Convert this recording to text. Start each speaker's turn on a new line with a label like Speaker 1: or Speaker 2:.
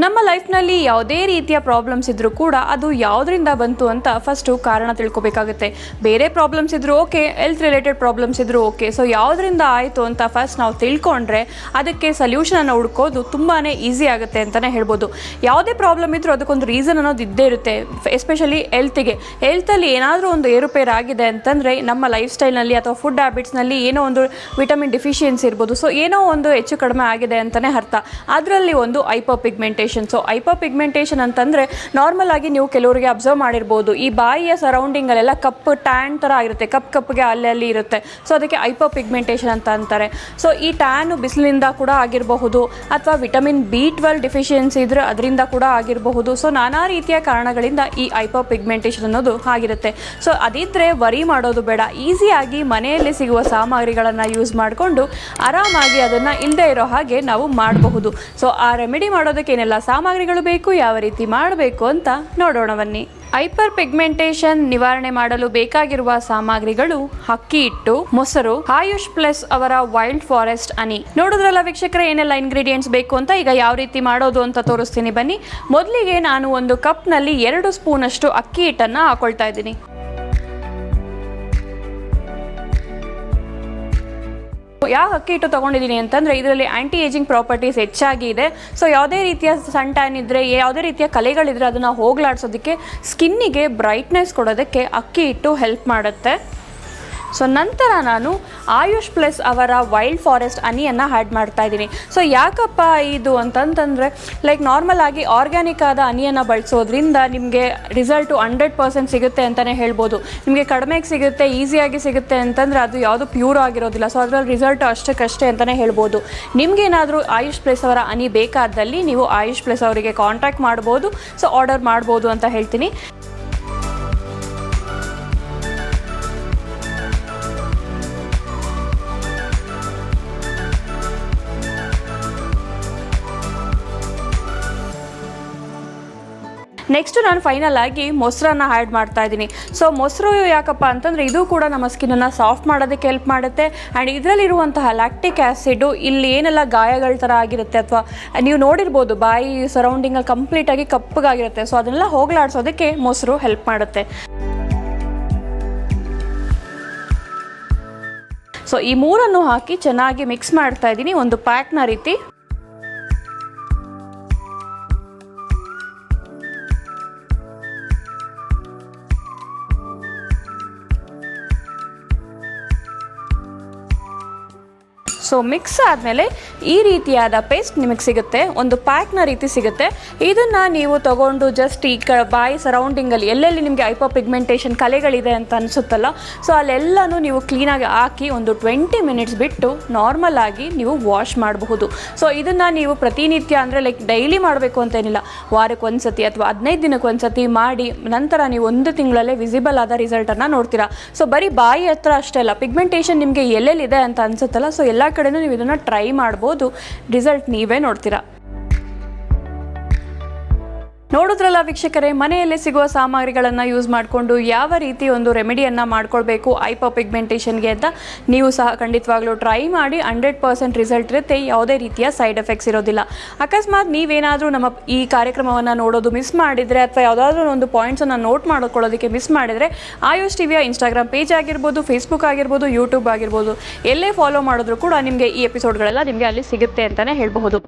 Speaker 1: ನಮ್ಮ ಲೈಫ್ನಲ್ಲಿ ಯಾವುದೇ ರೀತಿಯ ಪ್ರಾಬ್ಲಮ್ಸ್ ಇದ್ರೂ ಕೂಡ ಅದು ಯಾವುದರಿಂದ ಬಂತು ಅಂತ ಫಸ್ಟು ಕಾರಣ ತಿಳ್ಕೊಬೇಕಾಗುತ್ತೆ. ಬೇರೆ ಪ್ರಾಬ್ಲಮ್ಸ್ ಇದ್ರೂ ಓಕೆ, ಹೆಲ್ತ್ ರಿಲೇಟೆಡ್ ಪ್ರಾಬ್ಲಮ್ಸ್ ಇದ್ರೂ ಓಕೆ. ಸೊ ಯಾವುದರಿಂದ ಆಯಿತು ಅಂತ ಫಸ್ಟ್ ನಾವು ತಿಳ್ಕೊಂಡ್ರೆ ಅದಕ್ಕೆ ಸೊಲ್ಯೂಷನನ್ನು ಹುಡ್ಕೋದು ತುಂಬಾ ಈಸಿ ಆಗುತ್ತೆ ಅಂತಲೇ ಹೇಳ್ಬೋದು. ಯಾವುದೇ ಪ್ರಾಬ್ಲಮ್ ಇದ್ರೂ ಅದಕ್ಕೊಂದು ರೀಸನ್ ಅನ್ನೋದು ಇದ್ದೇ ಇರುತ್ತೆ. ಎಸ್ಪೆಷಲಿ ಹೆಲ್ತಲ್ಲಿ ಏನಾದರೂ ಒಂದು ಏರುಪೇರು ಆಗಿದೆ ಅಂತಂದರೆ ನಮ್ಮ ಲೈಫ್ ಸ್ಟೈಲ್ನಲ್ಲಿ ಅಥವಾ ಫುಡ್ ಹ್ಯಾಬಿಟ್ಸ್ನಲ್ಲಿ ಏನೋ ಒಂದು ವಿಟಮಿನ್ ಡಿಫಿಷಿಯನ್ಸಿ ಇರ್ಬೋದು. ಸೊ ಏನೋ ಒಂದು ಹೆಚ್ಚು ಕಡಿಮೆ ಆಗಿದೆ ಅಂತಲೇ ಅರ್ಥ. ಅದರಲ್ಲಿ ಒಂದು ಹೈಪರ್ಪಿಗ್ಮೆಂಟೇಷನ್. ಸೊ ಹೈಪರ್ಪಿಗ್ಮೆಂಟೇಷನ್ ಅಂತಂದರೆ ನಾರ್ಮಲ್ ಆಗಿ ನೀವು ಕೆಲವರಿಗೆ ಅಬ್ಸರ್ವ್ ಮಾಡಿರ್ಬೋದು, ಈ ಬಾಯಿಯ ಸರೌಂಡಿಂಗಲ್ಲೆಲ್ಲ ಕಪ್ಪು ಟ್ಯಾನ್ ಥರ ಆಗಿರುತ್ತೆ, ಕಪ್ಪಿಗೆ ಅಲ್ಲಿ ಇರುತ್ತೆ. ಸೊ ಅದಕ್ಕೆ ಹೈಪರ್ಪಿಗ್ಮೆಂಟೇಷನ್ ಅಂತ ಅಂತಾರೆ. ಸೊ ಈ ಟ್ಯಾನು ಬಿಸಿಲಿನಿಂದ ಕೂಡ ಆಗಿರಬಹುದು, ಅಥವಾ ವಿಟಮಿನ್ B12 ಡಿಫಿಷಿಯನ್ಸಿ ಇದ್ದರೆ ಅದರಿಂದ ಕೂಡ ಆಗಿರಬಹುದು. ಸೊ ನಾನಾ ರೀತಿಯ ಕಾರಣಗಳಿಂದ ಈ ಹೈಪರ್ಪಿಗ್ಮೆಂಟೇಷನ್ ಅನ್ನೋದು ಆಗಿರುತ್ತೆ. ಸೊ ಅದಿದ್ದರೆ ವರಿ ಮಾಡೋದು ಬೇಡ. ಈಸಿಯಾಗಿ ಮನೆಯಲ್ಲಿ ಸಿಗುವ ಸಾಮಗ್ರಿಗಳನ್ನು ಯೂಸ್ ಮಾಡಿಕೊಂಡು ಆರಾಮಾಗಿ ಅದನ್ನು ಇಲ್ಲದೆ ಇರೋ ಹಾಗೆ ನಾವು ಮಾಡಬಹುದು. ಸೊ ಆ ರೆಮಿಡಿ ಮಾಡೋದಕ್ಕೆ ಏನೆಲ್ಲ ಸಾಮಗ್ರಿಗಳು ಬೇಕು, ಯಾವ ರೀತಿ ಮಾಡಬೇಕು ಅಂತ ನೋಡೋಣ ಬನ್ನಿ. ಹೈಪರ್ ಪಿಗ್ಮೆಂಟೇಷನ್ ನಿವಾರಣೆ ಮಾಡಲು ಬೇಕಾಗಿರುವ ಸಾಮಗ್ರಿಗಳು: ಅಕ್ಕಿ ಹಿಟ್ಟು, ಮೊಸರು, ಆಯುಷ್ ಪ್ಲಸ್ ಅವರ ವೈಲ್ಡ್ ಫಾರೆಸ್ಟ್ ಹನಿ. ನೋಡಿದ್ರಲ್ಲ ವೀಕ್ಷಕರೇ, ಏನೆಲ್ಲ ಇಂಗ್ರೀಡಿಯೆಂಟ್ಸ್ ಬೇಕು ಅಂತ. ಈಗ ಯಾವ ರೀತಿ ಮಾಡೋದು ಅಂತ ತೋರಿಸ್ತೀನಿ ಬನ್ನಿ. ಮೊದಲಿಗೆ ನಾನು ಒಂದು ಕಪ್ನಲ್ಲಿ 2 ಸ್ಪೂನಷ್ಟು ಅಕ್ಕಿ ಹಿಟ್ಟನ್ನು ಹಾಕೊಳ್ತಾ ಇದ್ದೀನಿ. ಯಾವ ಅಕ್ಕಿ ಹಿಟ್ಟು ತೊಗೊಂಡಿದ್ದೀನಿ ಅಂತಂದರೆ ಇದರಲ್ಲಿ ಆ್ಯಂಟಿ ಏಜಿಂಗ್ ಪ್ರಾಪರ್ಟೀಸ್ ಹೆಚ್ಚಾಗಿ ಇದೆ. ಸೊ ಯಾವುದೇ ರೀತಿಯ ಸನ್ ಟ್ಯಾನ್ ಇದ್ದರೆ, ಯಾವುದೇ ರೀತಿಯ ಕಲೆಗಳಿದ್ದರೆ ಅದನ್ನು ಹೋಗಲಾಡಿಸೋದಕ್ಕೆ, ಸ್ಕಿನ್ನಿಗೆ ಬ್ರೈಟ್ನೆಸ್ ಕೊಡೋದಕ್ಕೆ ಅಕ್ಕಿ ಹಿಟ್ಟು ಹೆಲ್ಪ್ ಮಾಡುತ್ತೆ. ಸೊ ನಂತರ ನಾನು ಆಯುಷ್ ಪ್ಲಸ್ ಅವರ ವೈಲ್ಡ್ ಫಾರೆಸ್ಟ್ ಹನಿಯನ್ನು ಆ್ಯಡ್ ಮಾಡ್ತಾ ಇದ್ದೀನಿ. ಸೊ ಯಾಕಪ್ಪ ಇದು ಅಂತಂತಂದರೆ, ಲೈಕ್ ನಾರ್ಮಲ್ ಆಗಿ ಆರ್ಗ್ಯಾನಿಕ್ ಆದ ಹನಿಯನ್ನು ಬಳಸೋದ್ರಿಂದ ನಿಮಗೆ ರಿಸಲ್ಟು 100% ಸಿಗುತ್ತೆ ಅಂತಲೇ ಹೇಳ್ಬೋದು. ನಿಮಗೆ ಕಡಿಮೆಗೆ ಸಿಗುತ್ತೆ, ಈಸಿಯಾಗಿ ಸಿಗುತ್ತೆ ಅಂತಂದರೆ ಅದು ಯಾವುದು ಪ್ಯೂರ್ ಆಗಿರೋದಿಲ್ಲ. ಸೊ ಅದರಲ್ಲಿ ರಿಸಲ್ಟ್ ಅಷ್ಟಕ್ಕಷ್ಟೇ ಅಂತಲೇ ಹೇಳ್ಬೋದು. ನಿಮಗೇನಾದರೂ ಆಯುಷ್ ಪ್ಲಸ್ ಅವರ ಹನಿ ಬೇಕಾದಲ್ಲಿ ನೀವು ಆಯುಷ್ ಪ್ಲಸ್ ಅವರಿಗೆ ಕಾಂಟ್ಯಾಕ್ಟ್ ಮಾಡ್ಬೋದು. ಸೊ ಆರ್ಡರ್ ಮಾಡ್ಬೋದು ಅಂತ ಹೇಳ್ತೀನಿ. ನೆಕ್ಸ್ಟ್ ನಾನು ಫೈನಲ್ ಆಗಿ ಮೊಸರನ್ನು ಆ್ಯಡ್ ಮಾಡ್ತಾ ಇದ್ದೀನಿ. ಸೊ ಮೊಸರು ಯಾಕಪ್ಪ ಅಂತಂದರೆ ಇದು ಕೂಡ ನಮ್ಮ ಸ್ಕಿನ್ನನ್ನು ಸಾಫ್ಟ್ ಮಾಡೋದಕ್ಕೆ ಹೆಲ್ಪ್ ಮಾಡುತ್ತೆ. ಆ್ಯಂಡ್ ಇದರಲ್ಲಿರುವಂತಹ ಲ್ಯಾಕ್ಟಿಕ್ ಆ್ಯಸಿಡು ಇಲ್ಲಿ ಏನೆಲ್ಲ ಗಾಯಗಳ ಥರ ಆಗಿರುತ್ತೆ, ಅಥವಾ ನೀವು ನೋಡಿರ್ಬೋದು ಬಾಯಿ ಸರೌಂಡಿಂಗಲ್ಲಿ ಕಂಪ್ಲೀಟಾಗಿ ಕಪ್ಪಗಾಗಿರುತ್ತೆ. ಸೊ ಅದನ್ನೆಲ್ಲ ಹೋಗಲಾಡಿಸೋದಕ್ಕೆ ಮೊಸರು ಹೆಲ್ಪ್ ಮಾಡುತ್ತೆ. ಸೊ ಈ ಮೂರನ್ನು ಹಾಕಿ ಚೆನ್ನಾಗಿ ಮಿಕ್ಸ್ ಮಾಡ್ತಾ ಇದ್ದೀನಿ ಒಂದು ಪ್ಯಾಕ್ನ ರೀತಿ. ಸೊ ಮಿಕ್ಸ್ ಆದಮೇಲೆ ಈ ರೀತಿಯಾದ ಪೇಸ್ಟ್ ನಿಮಗೆ ಸಿಗುತ್ತೆ, ಒಂದು ಪ್ಯಾಕ್ನ ರೀತಿ ಸಿಗುತ್ತೆ. ಇದನ್ನು ನೀವು ತಗೊಂಡು ಜಸ್ಟ್ ಈ ಬಾಯಿ ಸರೌಂಡಿಂಗಲ್ಲಿ ಎಲ್ಲೆಲ್ಲಿ ನಿಮಗೆ ಹೈಪರ್ ಪಿಗ್ಮೆಂಟೇಷನ್ ಕಲೆಗಳಿದೆ ಅಂತ ಅನಿಸುತ್ತಲ್ಲ, ಸೊ ಅಲ್ಲೆಲ್ಲನೂ ನೀವು ಕ್ಲೀನಾಗಿ ಹಾಕಿ ಒಂದು 20 ಮಿನಿಟ್ಸ್ ಬಿಟ್ಟು ನಾರ್ಮಲ್ ಆಗಿ ನೀವು ವಾಶ್ ಮಾಡಬಹುದು. ಸೊ ಇದನ್ನು ನೀವು ಪ್ರತಿನಿತ್ಯ ಅಂದರೆ ಲೈಕ್ ಡೈಲಿ ಮಾಡಬೇಕು ಅಂತೇನಿಲ್ಲ, ವಾರಕ್ಕೆ ಒಂದ್ಸತಿ ಅಥವಾ 15 ದಿನಕ್ಕೆ ಒಂದ್ಸತಿ ಮಾಡಿ ನಂತರ ನೀವು 1 ತಿಂಗಳಲ್ಲೇ ವಿಸಿಬಲ್ ಆದ ರಿಸಲ್ಟನ್ನು ನೋಡ್ತೀರಾ. ಸೊ ಬರೀ ಬಾಯಿ ಹತ್ರ ಅಷ್ಟೇ ಅಲ್ಲ, ಪಿಗ್ಮೆಂಟೇಷನ್ ನಿಮಗೆ ಎಲ್ಲೆಲ್ಲಿದೆ ಅಂತ ಅನಿಸುತ್ತಲ್ಲ, ಸೊ ಎಲ್ಲ ಕಡೆನೂ ನೀವು ಇದನ್ನು ಟ್ರೈ ಮಾಡ್ಬೋದು. ರಿಸಲ್ಟ್ ನೀವೇ ನೋಡ್ತೀರಾ. ನೋಡಿದ್ರಲ್ಲ ವೀಕ್ಷಕರೇ, ಮನೆಯಲ್ಲೇ ಸಿಗುವ ಸಾಮಗ್ರಿಗಳನ್ನು ಯೂಸ್ ಮಾಡಿಕೊಂಡು ಯಾವ ರೀತಿ ಒಂದು ರೆಮಿಡಿಯನ್ನು ಮಾಡ್ಕೊಳ್ಬೇಕು ಹೈಪರ್ ಪಿಗ್ಮೆಂಟೇಷನ್ಗೆ ಅಂತ ನೀವು ಸಹ ಖಂಡಿತವಾಗ್ಲೂ ಟ್ರೈ ಮಾಡಿ. 100% ರಿಸಲ್ಟ್ ಇರುತ್ತೆ, ಯಾವುದೇ ರೀತಿಯ ಸೈಡ್ ಎಫೆಕ್ಟ್ಸ್ ಇರೋದಿಲ್ಲ. ಅಕಸ್ಮಾತ್ ನೀವೇನಾದರೂ ನಮ್ಮ ಈ ಕಾರ್ಯಕ್ರಮವನ್ನು ನೋಡೋದು ಮಿಸ್ ಮಾಡಿದರೆ, ಅಥವಾ ಯಾವುದಾದ್ರೂ ಒಂದು ಪಾಯಿಂಟ್ಸನ್ನು ನೋಟ್ ಮಾಡ್ಕೊಳ್ಳೋದಕ್ಕೆ ಮಿಸ್ ಮಾಡಿದರೆ, ಆಯುಷ್ ಟಿವಿಯ ಇನ್ಸ್ಟಾಗ್ರಾಮ್ ಪೇಜ್ ಆಗಿರ್ಬೋದು, ಫೇಸ್ಬುಕ್ ಆಗಿರ್ಬೋದು, ಯೂಟ್ಯೂಬ್ ಆಗಿರ್ಬೋದು, ಎಲ್ಲೇ ಫಾಲೋ ಮಾಡಿದ್ರು ಕೂಡ ನಿಮಗೆ ಈ ಎಪಿಸೋಡ್ಗಳೆಲ್ಲ ನಿಮಗೆ ಅಲ್ಲಿ ಸಿಗುತ್ತೆ ಅಂತಲೇ ಹೇಳಬಹುದು.